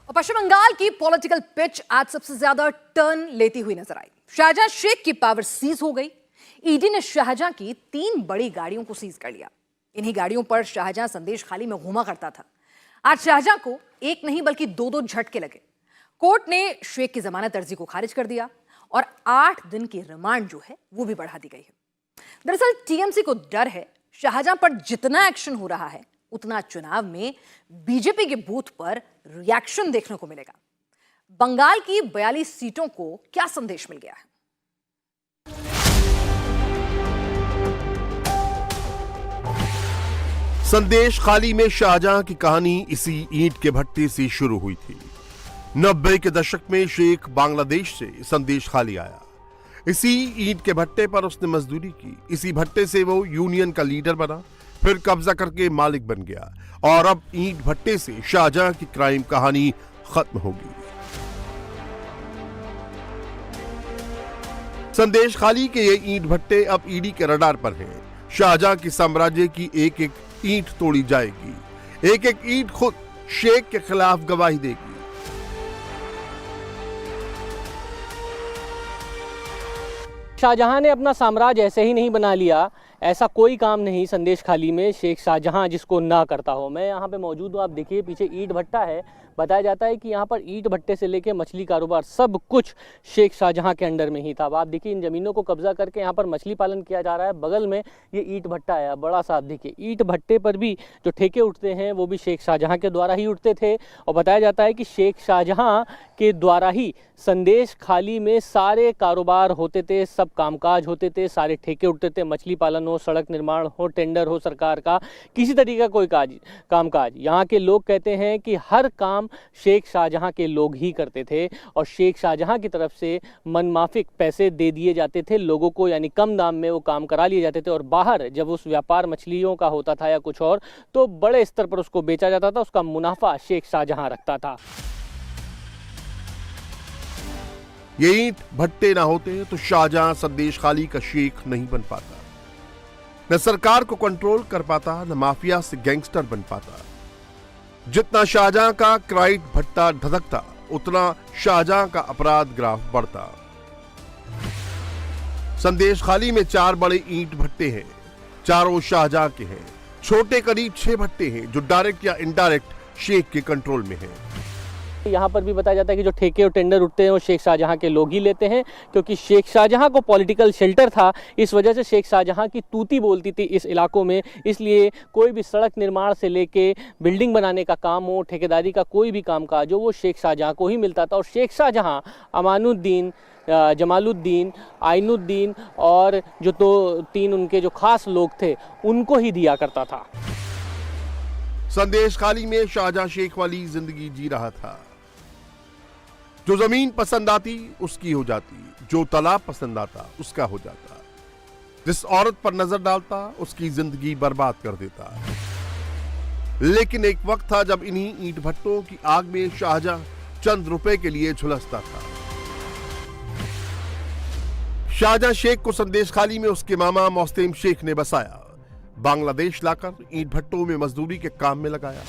और पश्चिम बंगाल की political pitch आज सबसे ज्यादा टर्न लेती हुई नजर आई। शाहजहां शेख की पावर सीज हो गई। ईडी ने शाहजहां की 3 बड़ी गाड़ियों को सीज कर लिया। इन्हीं गाड़ियों पर शाहजहां संदेश खाली में घूमा करता था। आज शाहजहां को एक नहीं बल्कि 2-2 झटके लगे। कोर्ट ने शेख की जमानत अर्जी को खारिज कर दिया और 8 दिन की रिमांड जो है वो भी बढ़ा दी गई है। दरअसल टीएमसी को डर है शाहजहां पर जितना एक्शन हो रहा है उतना चुनाव में बीजेपी के बूथ पर रिएक्शन देखने को मिलेगा। बंगाल की 42 सीटों को क्या संदेश मिल गया है? संदेश खाली में शाहजहां की कहानी इसी ईंट के भट्टे से शुरू हुई थी। 90 के दशक में शेख बांग्लादेश से संदेश खाली आया। इसी ईंट के भट्टे पर उसने मजदूरी की। इसी भट्टे से वो यूनियन का लीडर बना, फिर कब्जा करके मालिक बन गया और अब ईंट भट्टे से शाहजहां की क्राइम कहानी खत्म होगी। संदेश खाली के ये ईंट भट्टे अब ईडी के रडार पर हैं। शाहजहां की साम्राज्य की एक एक ईंट तोड़ी जाएगी। एक एक ईंट खुद शेख के खिलाफ गवाही देगी। शाहजहां ने अपना साम्राज्य ऐसे ही नहीं बना लिया। ऐसा कोई काम नहीं संदेश खाली में शेख शाहजहां जिसको ना करता हो। मैं यहाँ पे मौजूद हूँ, आप देखिए पीछे ईंट भट्टा है। बताया जाता है कि यहाँ पर ईंट भट्टे से लेके मछली कारोबार सब कुछ शेख शाहजहां के अंडर में ही था। अब आप देखिए इन जमीनों को कब्जा करके यहाँ पर मछली पालन किया जा रहा है। बगल में ये ईंट भट्टा है बड़ा सा। आप देखिए ईंट भट्टे पर भी जो ठेके उठते हैं वो भी शेख शाहजहां के द्वारा ही उठते थे और बताया जाता है कि शेख शाहजहां के द्वारा ही संदेश खाली में सारे कारोबार होते थे, सब कामकाज होते थे, सारे ठेके उठते थे। मछली पालन हो, सड़क निर्माण हो, टेंडर हो सरकार का, किसी तरीके का कोई कामकाज यहाँ के लोग कहते हैं कि हर काम शेख शाहजहां के लोग ही करते थे और शेख शाहजहां की तरफ से मनमाफिक पैसे दे दिए जाते थे लोगों को, यानी कम दाम में वो काम करा लिए जाते थे और बाहर जब उस व्यापार मछलियों का होता था या कुछ और तो बड़े स्तर पर उसको बेचा जाता था। उसका मुनाफा शेख शाहजहां रखता था। ये ईंट भट्टे ना होते तो शाहजहां संदेश खाली का शेख नहीं बन पाता, न सरकार को कंट्रोल कर पाता, न माफिया से गैंगस्टर बन पाता। जितना शाहजहां का क्राइम भट्टा धधकता उतना शाहजहां का अपराध ग्राफ बढ़ता। संदेश खाली में 4 बड़े ईंट भट्टे हैं, चारों शाहजहां के हैं। छोटे करीब 6 भट्टे हैं जो डायरेक्ट या इनडायरेक्ट शेख के कंट्रोल में हैं। यहाँ पर भी बताया जाता है कि जो ठेके और टेंडर उठते हैं वो शेख शाहजहां के लोग ही लेते हैं, क्योंकि शेख शाहजहां को पॉलिटिकल शेल्टर था। इस वजह से शेख शाहजहां की तूती बोलती थी इस इलाकों में। इसलिए कोई भी सड़क निर्माण से लेके बिल्डिंग बनाने का काम हो, ठेकेदारी का कोई भी काम काज हो, वो शेख शाहजहां को ही मिलता था। और शेख शाहजहां अमानुद्दीन, जमालुद्दीन, आइनुद्दीन और जो 2-3 उनके जो खास लोग थे उनको ही दिया करता था। संदेश खाली में शाहजहां शेख वाली जिंदगी जी रहा था। जो जमीन पसंद आती उसकी हो जाती, जो तालाब पसंद आता उसका हो जाता, जिस औरत पर नजर डालता उसकी जिंदगी बर्बाद कर देता। लेकिन एक वक्त था जब इन्हीं ईंट भट्टों की आग में शाहजहां चंद रुपए के लिए झुलसता था। शाहजहां शेख को संदेश खाली में उसके मामा मोस्तेम शेख ने बसाया। बांग्लादेश लाकर ईंट भट्टों में मजदूरी के काम में लगाया।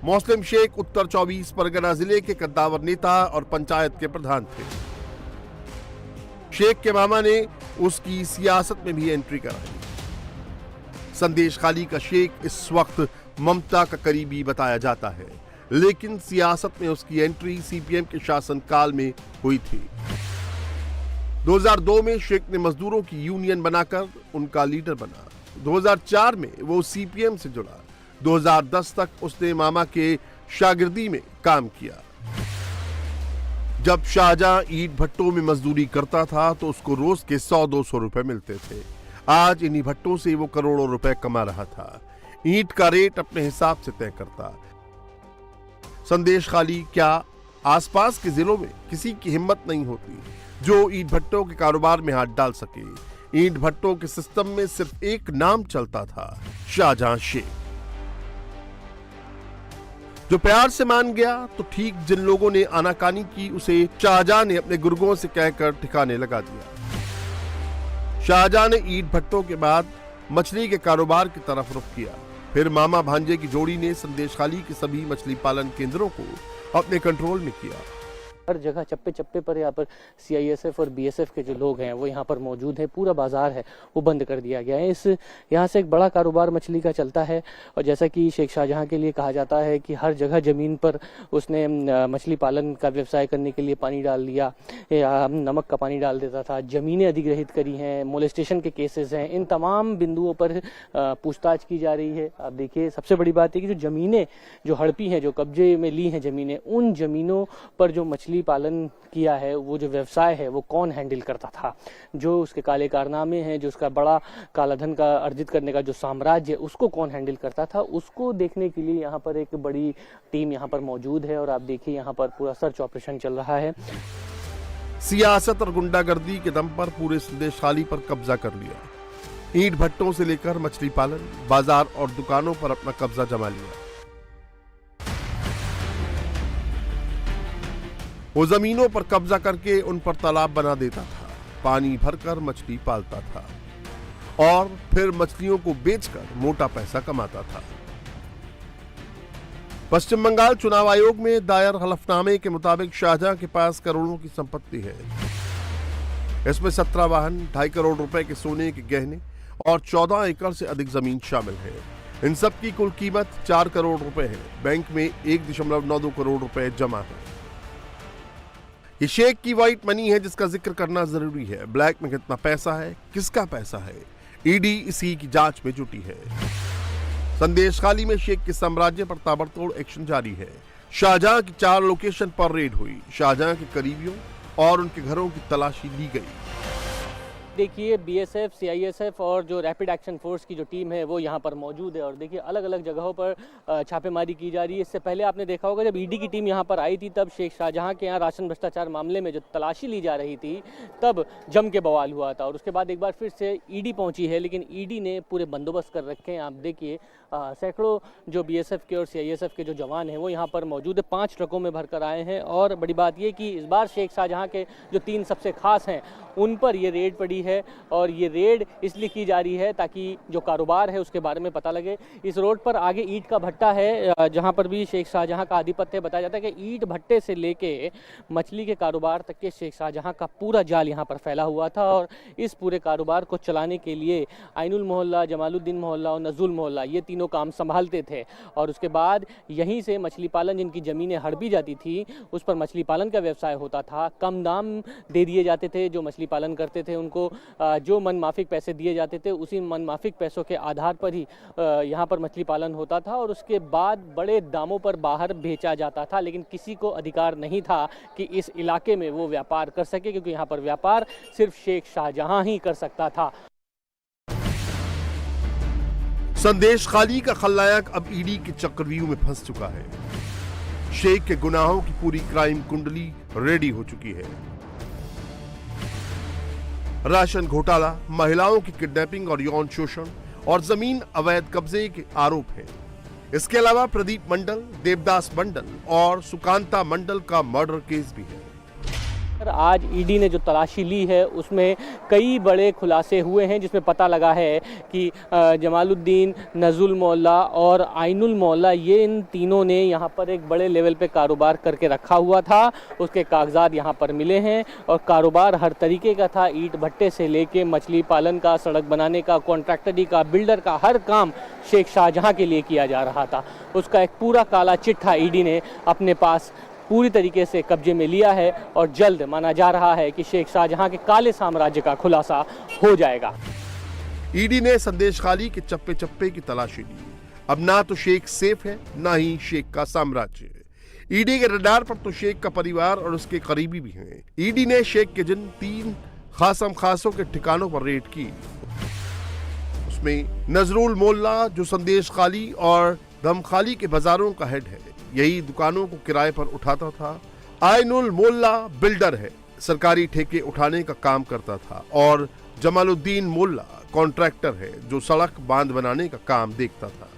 मोस्लेम शेख उत्तर 24 परगना जिले के कद्दावर नेता और पंचायत के प्रधान थे। शेख के मामा ने उसकी सियासत में भी एंट्री कराई। संदेश खाली का शेख इस वक्त ममता का करीबी बताया जाता है, लेकिन सियासत में उसकी एंट्री सीपीएम के शासनकाल में हुई थी। 2002 में शेख ने मजदूरों की यूनियन बनाकर उनका लीडर बना। 2004 में वो सीपीएम से जुड़ा। 2010 तक उसने मामा के शागिर्दी में काम किया। जब शाहजहां ईंट भट्टों में मजदूरी करता था तो उसको रोज के 100-200 रुपए मिलते थे। आज इन्हीं भट्टों से वो करोड़ों रुपए कमा रहा था। ईंट का रेट अपने हिसाब से तय करता। संदेश खाली क्या आसपास के जिलों में किसी की हिम्मत नहीं होती जो ईंट भट्टों के कारोबार में हाथ डाल सके। ईंट भट्टों के सिस्टम में सिर्फ एक नाम चलता था, शाहजहां शेख। जो प्यार से मान गया तो ठीक, जिन लोगों ने आनाकानी की उसे शाहजहां ने अपने गुर्गों से कहकर ठिकाने लगा दिया। शाहजहां ने ईंट भट्टों के बाद मछली के कारोबार की तरफ रुख किया। फिर मामा भांजे की जोड़ी ने संदेश खाली के सभी मछली पालन केंद्रों को अपने कंट्रोल में किया। हर जगह चप्पे चप्पे पर यहाँ पर सीआईएसएफ और बीएसएफ के जो लोग हैं वो यहाँ पर मौजूद हैं। पूरा बाजार है वो बंद कर दिया गया है। इस यहाँ से एक बड़ा कारोबार मछली का चलता है और जैसा कि शेख शाहजहां के लिए कहा जाता है कि हर जगह ज़मीन पर उसने मछली पालन का व्यवसाय करने के लिए पानी डाल दिया या नमक का पानी डाल देता था, ज़मीनें अधिग्रहित करी हैं, मोलेस्टेशन के केसेस हैं। इन तमाम बिंदुओं पर पूछताछ की जा रही है। आप देखिए, सबसे बड़ी बात है कि जो ज़मीनें जो हड़पी हैं, जो कब्जे में ली हैं ज़मीनें, उन ज़मीनों पर जो मछली पालन किया है, वो जो व्यवसाय है वो कौन हैंडल करता था, जो उसके काले कारनामे हैं, जो उसका बड़ा काला धन का अर्जित करने का जो साम्राज्य है उसको कौन हैंडल करता था, उसको देखने के लिए यहाँ पर एक बड़ी टीम यहाँ पर मौजूद है। और आप देखिए यहाँ पर पूरा सर्च ऑपरेशन चल रहा है। सियासत और गुंडागर्दी के दम पर पूरे संदेश खाली पर कब्जा कर लिया। ईंट भट्टों से लेकर मछली पालन, बाजार और दुकानों पर अपना कब्जा जमा लिया। वो जमीनों पर कब्जा करके उन पर तालाब बना देता था, पानी भरकर मछली पालता था और फिर मछलियों को बेचकर मोटा पैसा कमाता था। पश्चिम बंगाल चुनाव आयोग में दायर हलफनामे के मुताबिक शाहजहां के पास करोड़ों की संपत्ति है। इसमें 17 वाहन, 2.5 करोड़ रुपए के सोने के गहने और 14 एकड़ से अधिक जमीन शामिल है। इन सब की कुल कीमत 4 करोड़ रुपए है। बैंक में 1.92 करोड़ रुपए जमा है। ये शेख की व्हाइट मनी है जिसका जिक्र करना जरूरी है। ब्लैक में कितना पैसा है, किसका पैसा है, ईडी इसी की जांच में जुटी है। संदेश खाली में शेख के साम्राज्य पर ताबड़तोड़ एक्शन जारी है। शाहजहां की 4 लोकेशन पर रेड हुई। शाहजहां के करीबियों और उनके घरों की तलाशी ली गई। देखिए, बीएसएफ, सीआईएसएफ और जो रैपिड एक्शन फोर्स की जो टीम है वो यहाँ पर मौजूद है और देखिए अलग अलग जगहों पर छापेमारी की जा रही है। इससे पहले आपने देखा होगा जब ईडी की टीम यहाँ पर आई थी तब शेख शाहजहां के यहाँ राशन भ्रष्टाचार मामले में जो तलाशी ली जा रही थी तब जम के बवाल हुआ था और उसके बाद एक बार फिर से ईडी पहुंची है, लेकिन ईडी ने पूरे बंदोबस्त कर रखे हैं। आप देखिए सैकड़ों जो बीएसएफ के और सीआईएसएफ के जो जवान हैं वो यहाँ पर मौजूद है। 5 ट्रकों में भरकर आए हैं और बड़ी बात ये कि इस बार शेख शाहजहां के जो 3 सबसे खास हैं उन पर ये रेड पड़ी है और ये रेड इसलिए की जा रही है ताकि जो कारोबार है उसके बारे में पता लगे। इस रोड पर आगे ईंट का भट्टा है जहां पर भी शेख शाहजहां का आधिपत्य बताया जाता है कि ईंट भट्टे से लेके मछली के कारोबार तक के शेख शाहजहां का पूरा जाल यहां पर फैला हुआ था और इस पूरे कारोबार को चलाने के लिए आइनुल मोहल्ला, जमालुद्दीन मोहल्ला और नजुल मोहल्ला ये तीनों काम संभालते थे और उसके बाद यहीं से मछली पालन, जिनकी ज़मीनें हड़पी जाती थी, उस पर मछली पालन का व्यवसाय होता था। कम दाम दे दिए जाते थे, जो मछली पालन करते थे उनको जो मनमाफिक पैसे दिए जाते थे उसी मनमाफिक पैसों के आधार पर ही यहाँ पर मछली पालन होता था और उसके बाद बड़े दामों पर बाहर बेचा जाता था। लेकिन किसी को अधिकार नहीं था कि इस इलाके में वो व्यापार कर सके, क्योंकि यहाँ पर व्यापार सिर्फ शेख शाहजहां ही कर सकता था। संदेश खाली का खलनायक अब ईडी के चक्रव्यूह में फंस चुका है। शेख के गुनाहों की पूरी क्राइम कुंडली रेडी हो चुकी है। राशन घोटाला, महिलाओं की किडनैपिंग और यौन शोषण और जमीन अवैध कब्जे के आरोप हैं। इसके अलावा प्रदीप मंडल, देवदास मंडल और सुकांता मंडल का मर्डर केस भी है। आज ईडी ने जो तलाशी ली है उसमें कई बड़े खुलासे हुए हैं, जिसमें पता लगा है कि जमालुद्दीन, नजुल मोहल्ला और आइनुल मोहल्ला ये इन तीनों ने यहाँ पर एक बड़े लेवल पे कारोबार करके रखा हुआ था। उसके कागजात यहाँ पर मिले हैं और कारोबार हर तरीके का था। ईंट भट्टे से लेके मछली पालन का, सड़क बनाने का, कॉन्ट्रैक्टरी का, बिल्डर का, हर काम शेख शाहजहां के लिए किया जा रहा था। उसका एक पूरा काला चिट्ठा ईडी ने अपने पास पूरी तरीके से कब्जे में लिया है और जल्द माना जा रहा है कि शेख शाहजहां के काले साम्राज्य का खुलासा हो जाएगा। ईडी ने संदेश खाली के चप्पे चप्पे की तलाशी ली। अब ना तो शेख सेफ है, ना ही शेख का साम्राज्य। ईडी के रडार पर तो शेख का परिवार और उसके करीबी भी हैं। ईडी ने शेख के जिन 3 खासम खासों के ठिकानों पर रेड की, उसमें नजरुल मोहल्ला जो संदेश खाली और दमखाली के बाजारों का हेड है, यही दुकानों को किराए पर उठाता था। आइनुल मोहल्ला बिल्डर है, सरकारी ठेके उठाने का काम करता था और जमालुद्दीन मोहल्ला कॉन्ट्रैक्टर है जो सड़क बांध बनाने का काम देखता था।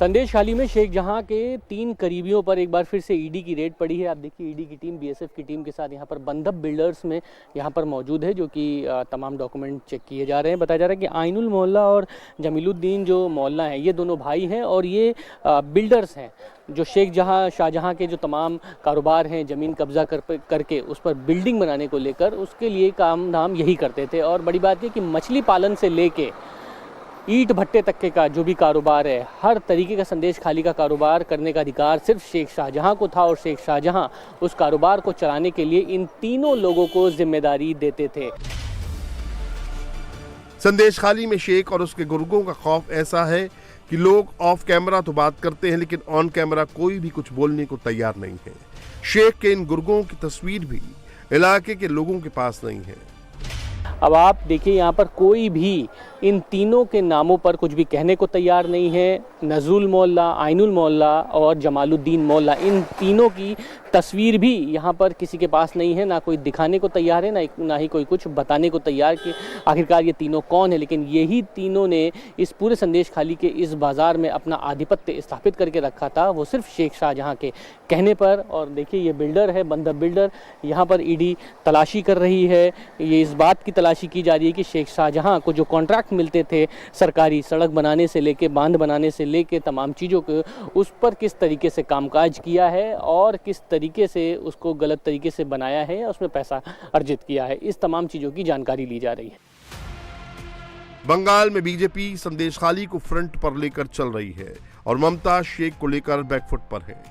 संदेश खाली में शेख जहां के 3 करीबियों पर एक बार फिर से ईडी की रेड पड़ी है। आप देखिए ईडी की टीम बीएसएफ की टीम के साथ यहां पर बंधप बिल्डर्स में यहां पर मौजूद है, जो कि तमाम डॉक्यूमेंट चेक किए जा रहे हैं। बताया जा रहा है कि आइनुल मोहल्ला और जमीलुद्दीन जो मोहल्ला है, ये दोनों भाई हैं और ये बिल्डर्स हैं जो शेख शाहजहां के जो तमाम कारोबार हैं, ज़मीन कब्जा करके उस पर बिल्डिंग बनाने को लेकर उसके लिए काम धाम यही करते थे। और बड़ी बात ये कि मछली पालन से लेके ईंट भट्टे तक के का जो भी कारोबार है, हर तरीके का संदेश खाली का कारोबार करने का अधिकार सिर्फ शेख शाहजहां को था और शेख शाहजहां उस कारोबार को चलाने के लिए इन तीनों लोगों को जिम्मेदारी देते थे। संदेश खाली में शेख और उसके गुर्गों का खौफ ऐसा है कि लोग ऑफ कैमरा तो बात करते हैं, लेकिन ऑन कैमरा कोई भी कुछ बोलने को तैयार नहीं है। शेख के इन गुर्गों की तस्वीर भी इलाके के लोगों के पास नहीं है। अब आप देखिए यहाँ पर कोई भी इन तीनों के नामों पर कुछ भी कहने को तैयार नहीं है। नजरुल मोहल्ला, आइनुल मोहल्ला और जमालुद्दीन मोहल्ला, इन तीनों की तस्वीर भी यहाँ पर किसी के पास नहीं है। ना कोई दिखाने को तैयार है, ना ही कोई कुछ बताने को तैयार कि आखिरकार ये तीनों कौन है। लेकिन यही तीनों ने इस पूरे संदेश खाली के इस बाज़ार में अपना आधिपत्य स्थापित करके रखा था, वो सिर्फ शेख शाहजहां के कहने पर। और देखिए ये बिल्डर है, बंधप बिल्डर, यहाँ पर ईडी तलाशी कर रही है। ये इस बात की तलाशी की जा रही है कि शेख शाहजहां को जो कॉन्ट्रैक्ट मिलते थे सरकारी, सड़क बनाने से लेके बांध बनाने से लेके तमाम चीज़ों को, उस पर किस तरीके से कामकाज किया है और किस तरीके से उसको गलत तरीके से बनाया है या उसमें पैसा अर्जित किया है, इस तमाम चीज़ों की जानकारी ली जा रही है। बंगाल में बीजेपी संदेश खाली को फ्रंट पर लेकर चल रही है और ममता शेख को लेकर बैकफुट पर है।